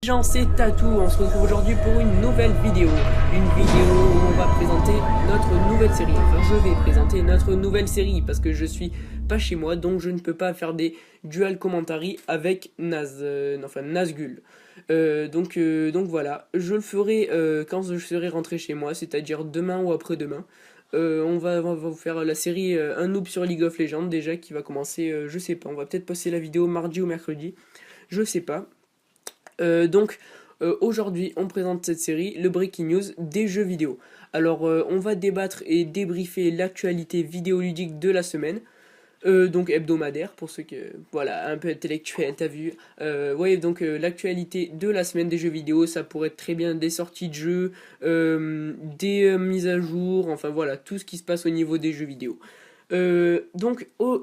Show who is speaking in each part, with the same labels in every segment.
Speaker 1: gens, c'est Tatou, on se retrouve aujourd'hui pour une nouvelle vidéo. Une vidéo où on va présenter notre nouvelle série. Enfin, je vais présenter notre nouvelle série parce que je suis pas chez moi, donc je ne peux pas faire des dual commentary avec Nazgul. Donc voilà, je le ferai quand je serai rentré chez moi, c'est-à-dire demain ou après-demain. On va vous faire la série Un noob sur League of Legends déjà qui va commencer, je sais pas, on va peut-être poster la vidéo mardi ou mercredi, je sais pas. Aujourd'hui, on présente cette série, le Breaking News des jeux vidéo. Alors, on va débattre et débriefer l'actualité vidéoludique de la semaine. Donc hebdomadaire, pour ceux que, voilà, un peu intellectuel, t'as vu. L'actualité de la semaine des jeux vidéo, ça pourrait être très bien des sorties de jeux, des mises à jour, enfin voilà, tout ce qui se passe au niveau des jeux vidéo.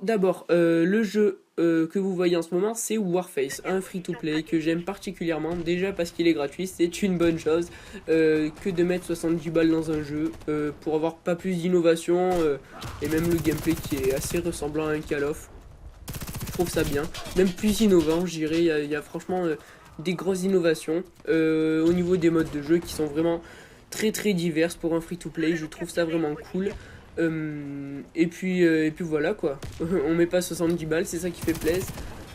Speaker 1: D'abord, le jeu que vous voyez en ce moment, c'est Warface, un free-to-play que j'aime particulièrement, déjà parce qu'il est gratuit, c'est une bonne chose, que de mettre 70 balles dans un jeu, pour avoir pas plus d'innovation, et même le gameplay qui est assez ressemblant à un Call of. Je trouve ça bien, même plus innovant, je dirais, il y a franchement des grosses innovations, au niveau des modes de jeu qui sont vraiment très très diverses pour un free-to-play, je trouve ça vraiment cool. Et puis voilà quoi, on met pas 70 balles, c'est ça qui fait plaisir.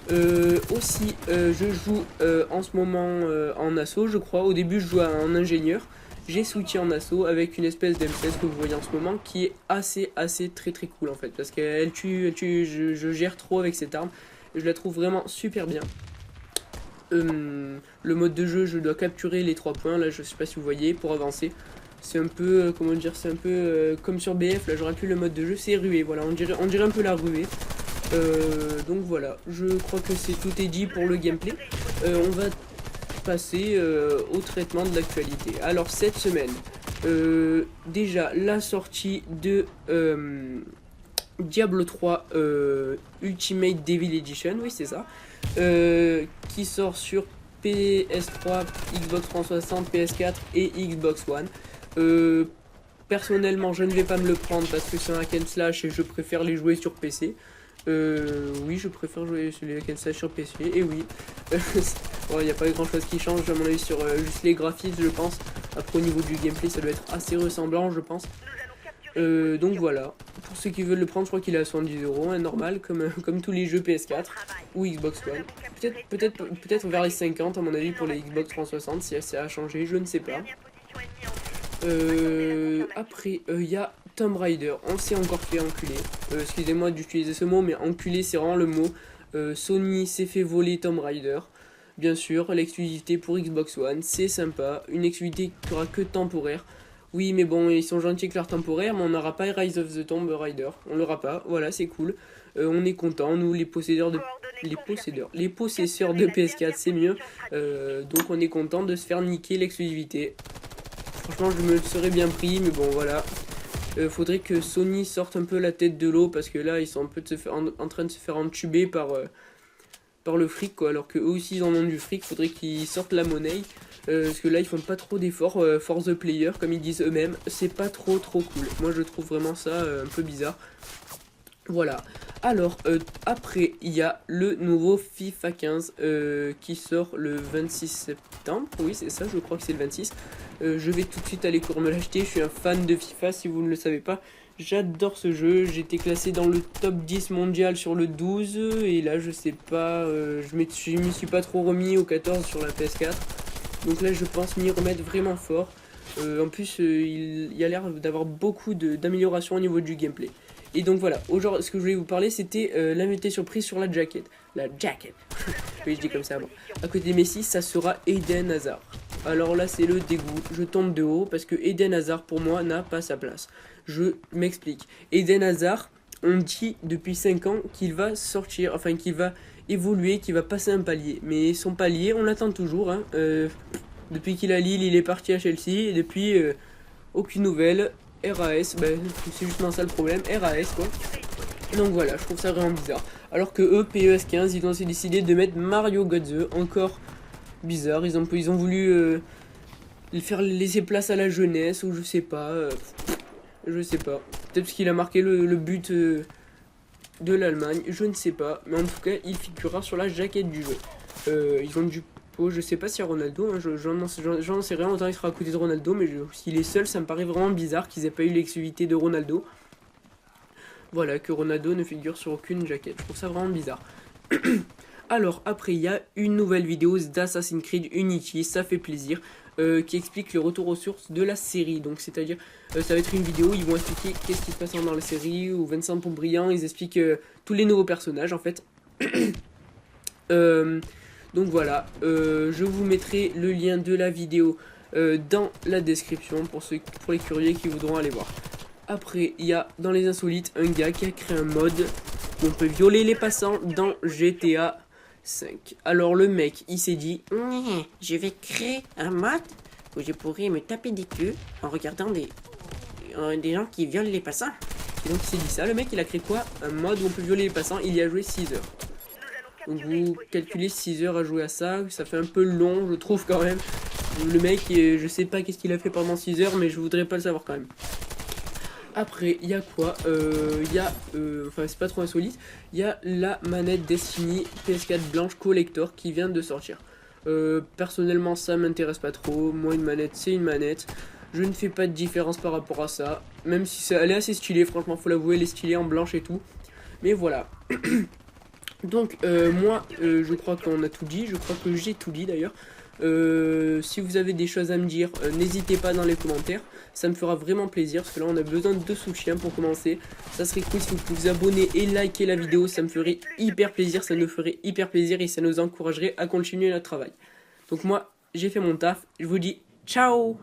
Speaker 1: Je joue en ce moment en assaut, je crois. Au début je jouais en ingénieur, j'ai switché en assaut avec une espèce d'M16 que vous voyez en ce moment qui est assez très cool en fait, parce qu'elle tue, je gère trop avec cette arme, je la trouve vraiment super bien. Le mode de jeu, je dois capturer les 3 points là, je sais pas si vous voyez, pour avancer. C'est un peu, comment dire, c'est un peu comme sur BF, là j'aurais pu le mode de jeu, c'est ruée, voilà, on dirait un peu la ruée. Donc voilà, je crois que tout est dit pour le gameplay. On va passer au traitement de l'actualité. Alors cette semaine, déjà la sortie de Diablo 3 Ultimate Devil Edition, oui c'est ça, qui sort sur PS3, Xbox 360, PS4 et Xbox One. Personnellement je ne vais pas me le prendre parce que c'est un hack and slash et je préfère les jouer sur PC. Oui, je préfère jouer sur les hack and slash sur PC, et oui. Il n'y a pas grand chose qui change à mon avis sur juste les graphismes je pense. Après au niveau du gameplay ça doit être assez ressemblant je pense. Donc voilà, pour ceux qui veulent le prendre, je crois qu'il est à 70 €, hein, normal, comme tous les jeux PS4 ou Xbox One. Peut-être vers les 50 à mon avis pour les Xbox 360 si ça a changé, je ne sais pas. Après, il y a Tomb Raider, on s'est encore fait enculer. Excusez-moi d'utiliser ce mot, mais enculer c'est vraiment le mot. Sony s'est fait voler Tomb Raider. Bien sûr, l'exclusivité pour Xbox One, c'est sympa. Une exclusivité qui aura que temporaire. Oui, mais bon, ils sont gentils avec leur temporaire, mais on n'aura pas Rise of the Tomb Raider. On l'aura pas, voilà, c'est cool. On est content, nous, les possesseurs de PS4, c'est mieux. Donc on est content de se faire niquer l'exclusivité. Franchement, je me le serais bien pris, mais bon, voilà. Faudrait que Sony sorte un peu la tête de l'eau, parce que là, ils sont un peu en train de se faire entuber par le fric, quoi. Alors que eux aussi, ils en ont du fric, faudrait qu'ils sortent la monnaie. Parce que là, ils font pas trop d'efforts for the player, comme ils disent eux-mêmes. C'est pas trop cool. Moi, je trouve vraiment ça un peu bizarre. Voilà. Alors, après, il y a le nouveau FIFA 15 qui sort le 26 septembre. Oui, c'est ça, je crois que c'est le 26. Je vais tout de suite aller courir me l'acheter. Je suis un fan de FIFA, si vous ne le savez pas. J'adore ce jeu. J'ai été classé dans le top 10 mondial sur le 12. Et là, je sais pas, je m'y suis pas trop remis au 14 sur la PS4. Donc là, je pense m'y remettre vraiment fort. En plus, il y a l'air d'avoir beaucoup d'améliorations au niveau du gameplay. Et donc voilà, aujourd'hui, ce que je voulais vous parler, c'était l'invité surprise sur la jacket. La jacket. Oui, je dis comme ça avant. À côté de Messi, ça sera Eden Hazard. Alors là, c'est le dégoût. Je tombe de haut parce que Eden Hazard, pour moi, n'a pas sa place. Je m'explique. Eden Hazard, on dit depuis 5 ans qu'il va sortir, enfin qu'il va évoluer, qu'il va passer un palier. Mais son palier, on l'attend toujours. Hein. Depuis qu'il a Lille, il est parti à Chelsea. Et depuis, aucune nouvelle. RAS, c'est justement ça le problème, RAS quoi. Donc voilà, je trouve ça vraiment bizarre. Alors que eux, PES 15, ils ont aussi décidé de mettre Mario Godze, encore bizarre. Ils ont voulu laisser place à la jeunesse, ou je sais pas. Peut-être parce qu'il a marqué le but de l'Allemagne, je ne sais pas. Mais en tout cas, il figurera sur la jaquette du jeu. Ils ont dû Oh, je sais pas s'il y a Ronaldo, hein, j'en sais rien, autant il sera à côté de Ronaldo, mais s'il est seul, ça me paraît vraiment bizarre qu'ils aient pas eu l'exclusivité de Ronaldo. Voilà, que Ronaldo ne figure sur aucune jaquette, je trouve ça vraiment bizarre. Alors, après, il y a une nouvelle vidéo d'Assassin's Creed Unity, ça fait plaisir, qui explique le retour aux sources de la série. Donc, c'est-à-dire, ça va être une vidéo où ils vont expliquer qu'est-ce qui se passe dans la série, où Vincent Pontbriand, ils expliquent tous les nouveaux personnages, en fait. Donc voilà, je vous mettrai le lien de la vidéo dans la description pour les curieux qui voudront aller voir. Après, il y a dans les insolites un gars qui a créé un mode où on peut violer les passants dans GTA 5. Alors le mec, il s'est dit, je vais créer un mode où je pourrais me taper des queues en regardant des gens qui violent les passants. Et donc il s'est dit ça, le mec il a créé quoi? Un mode où on peut violer les passants, il y a joué 6 heures. Donc vous calculez 6 heures à jouer à ça, ça fait un peu long je trouve quand même. Le mec, je sais pas qu'est-ce qu'il a fait pendant 6 heures, mais je voudrais pas le savoir quand même. Après, il y a quoi? Il y a, enfin c'est pas trop insolite, il y a la manette Destiny PS4 blanche collector qui vient de sortir. Personnellement ça m'intéresse pas trop, moi une manette c'est une manette. Je ne fais pas de différence par rapport à ça, même si elle est assez stylée, franchement faut l'avouer, elle est stylée en blanche et tout. Mais voilà. Donc moi je crois qu'on a tout dit, je crois que j'ai tout dit d'ailleurs. Si vous avez des choses à me dire, n'hésitez pas dans les commentaires, ça me fera vraiment plaisir parce que là on a besoin de soutien pour commencer. Ça serait cool si vous pouvez vous abonner et liker la vidéo, ça me ferait hyper plaisir, ça nous ferait hyper plaisir et ça nous encouragerait à continuer notre travail. Donc moi j'ai fait mon taf, je vous dis ciao.